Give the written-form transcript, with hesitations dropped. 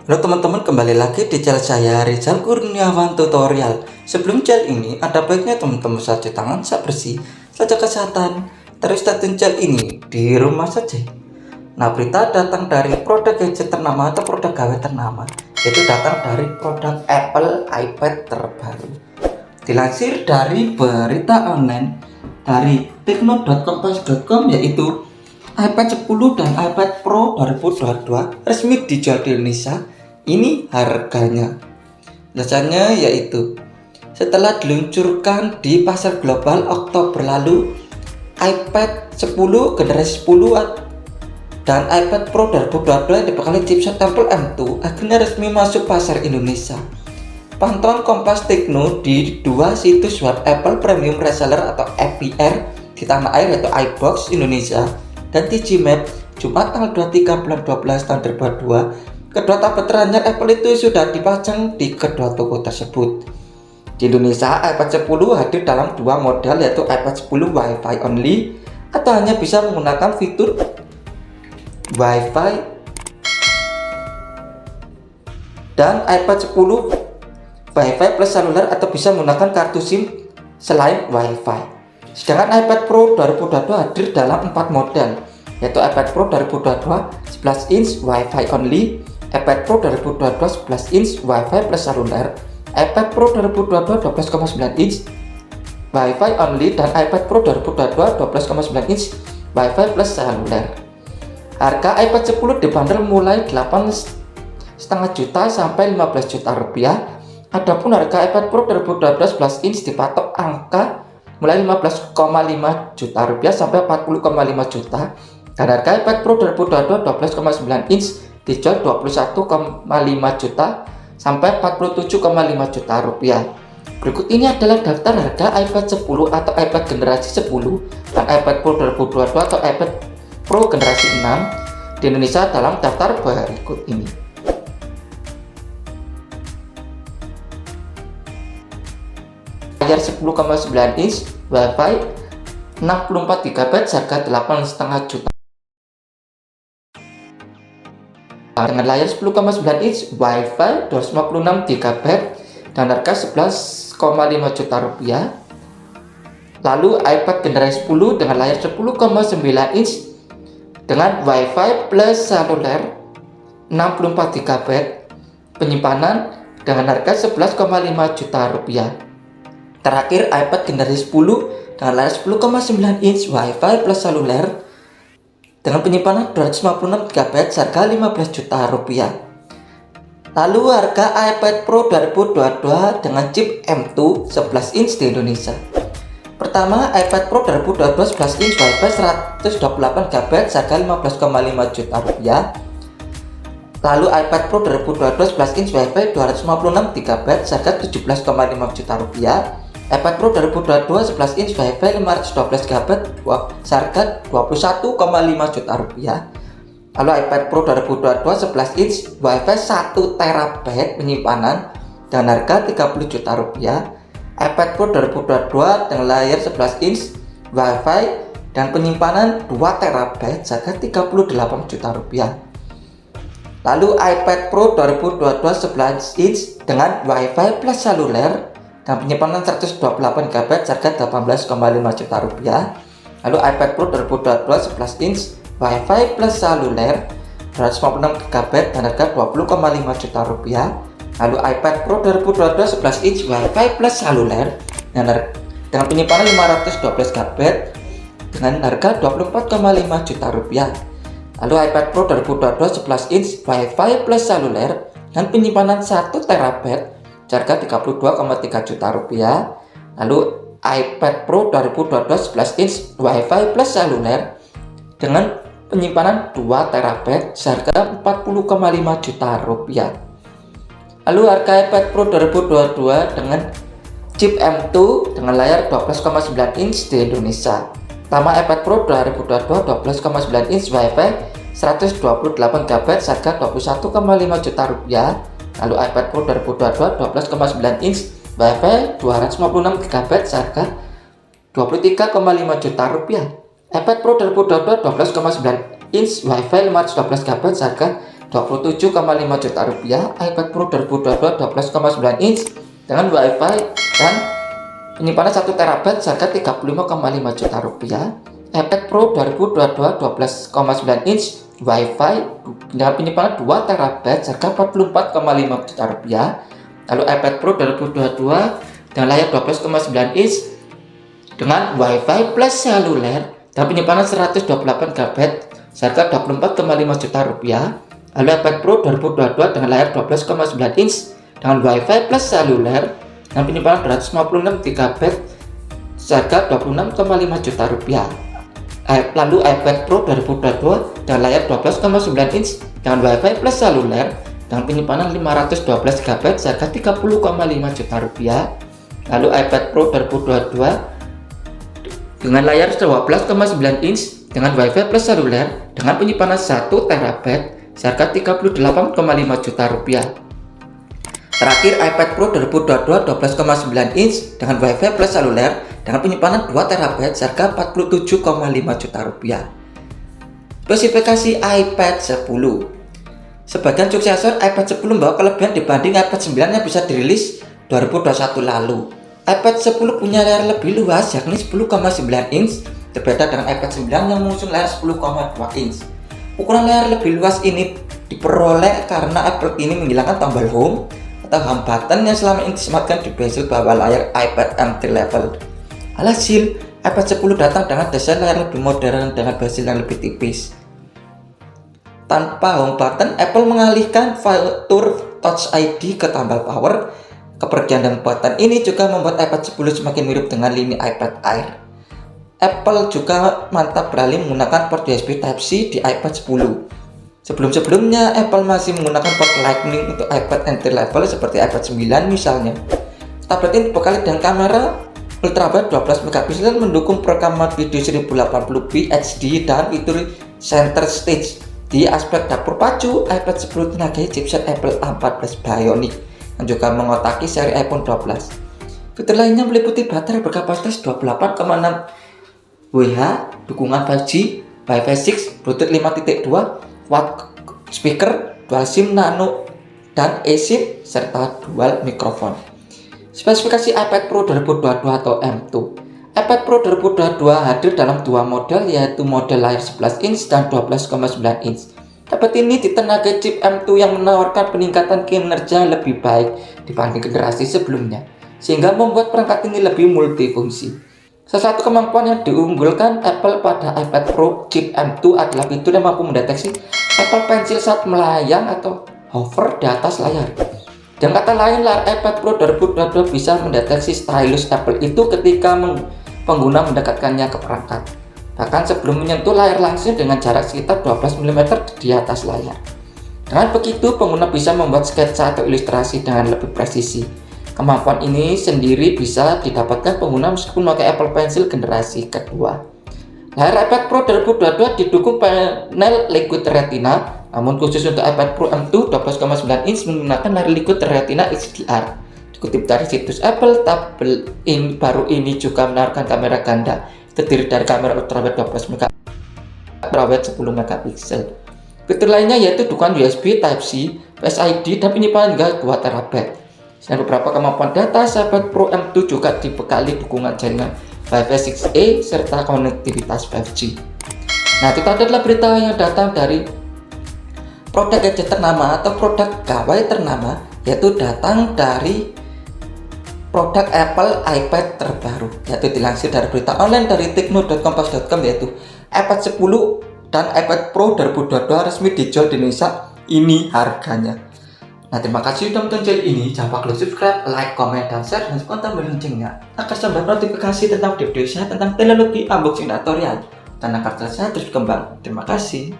Halo teman-teman, kembali lagi di channel saya Rizal Kurniawan Tutorial. Sebelum channel ini, ada baiknya teman-teman cuci tangan saat bersih, jaga kesehatan, terus tonton channel ini di rumah saja. Nah, berita datang dari produk gadget ternama atau produk gawe ternama, yaitu datang dari produk Apple iPad terbaru. Dilansir dari berita online dari tekno.kompas.com, yaitu iPad 10 dan iPad Pro 2022 resmi dijual di Indonesia. Ini harganya. Alasannya yaitu setelah diluncurkan di pasar global Oktober lalu, iPad 10 generasi 10 dan iPad Pro 2022 dibekali chipset Apple M2 akhirnya resmi masuk pasar Indonesia. Pantauan Kompas Tekno di dua situs web Apple Premium Reseller atau FPR di tanah air, yaitu iBox Indonesia dan TGMap, Jumat tanggal 23 bulan 12 tahun 2022. Kedua tablet teranyar Apple itu sudah dipajang di kedua toko tersebut. Di Indonesia, iPad 10 hadir dalam dua model, yaitu iPad 10 Wi-Fi only atau hanya bisa menggunakan fitur Wi-Fi, dan iPad 10 Wi-Fi plus seluler atau bisa menggunakan kartu SIM selain Wi-Fi. Sedangkan iPad Pro 2022 hadir dalam 4 model, yaitu iPad Pro 2022 11 inch Wi-Fi only, iPad Pro 2022 11 inch Wi-Fi plus seluler, iPad Pro 2022 12,9 inch Wi-Fi only, dan iPad Pro 2022 12,9 inch Wi-Fi plus seluler. Harga iPad 10 dibanderol mulai 8,5 juta sampai 15 juta rupiah. Adapun harga iPad Pro 2022 11 inch dipatok angka mulai 15,5 juta rupiah sampai 40,5 juta, dan harga iPad Pro 2022 12,9 inch dijual 21,5 juta sampai 47,5 juta rupiah. Berikut ini adalah daftar harga iPad 10 atau iPad generasi 10 dan iPad Pro 2022 atau iPad Pro generasi 6 di Indonesia dalam daftar berikut ini. Layar 10,9 inch Wi-Fi 64 GB harga 8,5 juta. Dengan layar 10,9 inch Wi-Fi 256 GB dan harga 11,5 juta rupiah. Lalu iPad generasi 10 dengan layar 10,9 inch dengan Wi-Fi plus seluler 64 GB, penyimpanan dengan harga 11,5 juta rupiah. Terakhir, iPad generasi 10 dengan layar 10,9 inch Wi-Fi plus seluler dengan penyimpanan 256 GB harga 15 juta rupiah. Lalu harga iPad Pro 2022 dengan chip M2 11 inch di Indonesia. Pertama, iPad Pro 2022 11 inch Wi-Fi 128 GB harga 15,5 juta rupiah. Lalu iPad Pro 2022 11 inch Wi-Fi 256 GB harga 17,5 juta rupiah. iPad Pro 2022 11 inch Wi-Fi 512 GB harga 21,5 juta rupiah. Lalu iPad Pro 2022 11 inch Wi-Fi 1 TB penyimpanan dengan harga 30 juta rupiah. iPad Pro 2022 dengan layar 11 inch Wi-Fi dan penyimpanan 2 TB harga 38 juta rupiah. Lalu iPad Pro 2022 11 inch dengan Wi-Fi plus seluler dan penyimpanan 128 GB harga 18,5 juta rupiah. Lalu iPad Pro 2022 11 inch Wi-Fi plus seluler 256 GB dan harga 20,5 juta rupiah. Lalu iPad Pro 2022 11 inch Wi-Fi plus seluler dengan penyimpanan 512 GB dengan harga 24,5 juta rupiah. Lalu iPad Pro 2022 11 inch Wi-Fi plus seluler dan penyimpanan 1 TB harga 32,3 juta rupiah. Lalu iPad Pro 2022 11 inch Wi-Fi plus seluler dengan penyimpanan 2 TB harga 40,5 juta rupiah. Lalu harga iPad Pro 2022 dengan chip M2 dengan layar 12,9 inch di Indonesia. Pertama, iPad Pro 2022 12,9 inch Wi-Fi 128 GB harga 21,5 juta rupiah. Lalu iPad Pro 2022 12,9 inch Wi-Fi 256 GB harga 23,5 juta rupiah. iPad Pro 2022 12,9 inch Wi-Fi 512 GB harga 27,5 juta rupiah. iPad Pro 2022 12,9 inch dengan WiFi dan penyimpanan 1 TB harga 35,5 juta rupiah. iPad Pro 2022 12,9 inch WiFi dengan penyimpanan 2 TB harga 44,5 juta rupiah. Lalu iPad Pro 2022 dengan layar 12,9 inch dengan WiFi plus seluler dan penyimpanan 128 GB harga 24,5 juta rupiah. Lalu iPad Pro 2022 dengan layar 12,9 inch dengan WiFi plus seluler dan penyimpanan 256 GB harga 26,5 juta rupiah. Lalu iPad Pro 2022 dengan layar 12,9 inch dengan WiFi plus seluler dengan penyimpanan 512 GB harga 30,5 juta rupiah. Lalu iPad Pro 2022 dengan layar 12,9 inch dengan WiFi plus seluler dengan penyimpanan 1 TB harga 38,5 juta rupiah. Terakhir iPad Pro 2022 12,9 inch dengan WiFi plus seluler dengan penyimpanan 2 TB harga 47,5 juta rupiah. Spesifikasi iPad 10. Sebagian suksesor iPad 10 membawa kelebihan dibanding iPad 9 yang bisa dirilis 2021 lalu. iPad 10 punya layar lebih luas yakni 10,9 inch berbeda dengan iPad 9 yang mengusung layar 10,2 inch. Ukuran layar lebih luas ini diperoleh karena Apple ini menghilangkan tombol home atau home button yang selama ini disematkan di bezel bawah layar iPad entry level. Alhasil, iPad 10 datang dengan desain layar lebih modern dengan bezel yang lebih tipis. Tanpa home button, Apple mengalihkan fitur Touch ID ke tombol power. Kepergian dan button ini juga membuat iPad 10 semakin mirip dengan lini iPad Air. Apple juga mantap beralih menggunakan port USB Type-C di iPad 10. Sebelum-sebelumnya, Apple masih menggunakan port Lightning untuk iPad entry level seperti iPad 9 misalnya. Tablet ini dibekali dengan kamera ultrawide 12 MP mendukung perekaman video 1080p HD dan fitur center stage. Di aspek dapur pacu, iPad 10 tenagai chipset Apple A14 Bionic yang juga mengotaki seri iPhone 12. Fitur lainnya meliputi baterai berkapasitas 28,6 Wh, dukungan 5G, Wi-Fi 6, Bluetooth 5.2, quad speaker, dual SIM nano dan eSIM serta dual mikrofon. Spesifikasi iPad Pro 2022 atau M2. iPad Pro 2022 hadir dalam dua model yaitu model layar 11 inch dan 12,9 inch. Tablet ini ditenagai chip M2 yang menawarkan peningkatan kinerja lebih baik dibanding generasi sebelumnya, sehingga membuat perangkat ini lebih multifungsi. Salah satu kemampuan yang diunggulkan Apple pada iPad Pro chip M2 adalah fitur yang mampu mendeteksi Apple Pencil saat melayang atau hover di atas layar. Dengan kata lain, layar iPad Pro 2022 bisa mendeteksi stylus Apple itu ketika pengguna mendekatkannya ke perangkat, bahkan sebelum menyentuh layar langsung dengan jarak sekitar 12 mm di atas layar. Dengan begitu, pengguna bisa membuat sketsa atau ilustrasi dengan lebih presisi. Kemampuan ini sendiri bisa didapatkan pengguna meskipun memakai Apple Pencil generasi kedua. Layar iPad Pro 2022 didukung panel Liquid Retina, namun khusus untuk iPad Pro M2 12,9 inch menggunakan layar Liquid Retina HDR. Dikutip dari situs Apple, tablet baru ini juga menawarkan kamera ganda, terdiri dari kamera ultrawide 12 MP, ultrawide 10 MP. Fitur lainnya yaitu dukungan USB Type-C, Face ID, dan penyimpanan hingga 2 TB. Selain beberapa kemampuan data, iPad Pro M2 juga dibekali dukungan jaringan Wi-Fi 6E serta konektivitas 5G. Nah, itu adalah berita yang datang dari produk gadget ternama atau produk gawai ternama, yaitu datang dari produk Apple iPad terbaru, yaitu dilansir dari berita online dari tekno.kompas.com, yaitu iPad 10 dan iPad Pro 2022 resmi dijual di Indonesia. Ini harganya. Nah, terima kasih sudah menonton channel ini. Jangan lupa klik subscribe, like, comment, dan share, dan tombol loncengnya agar sampai notifikasi tentang video saya tentang teknologi, unboxing, tutorial, dan agar saya terus berkembang. Terima kasih.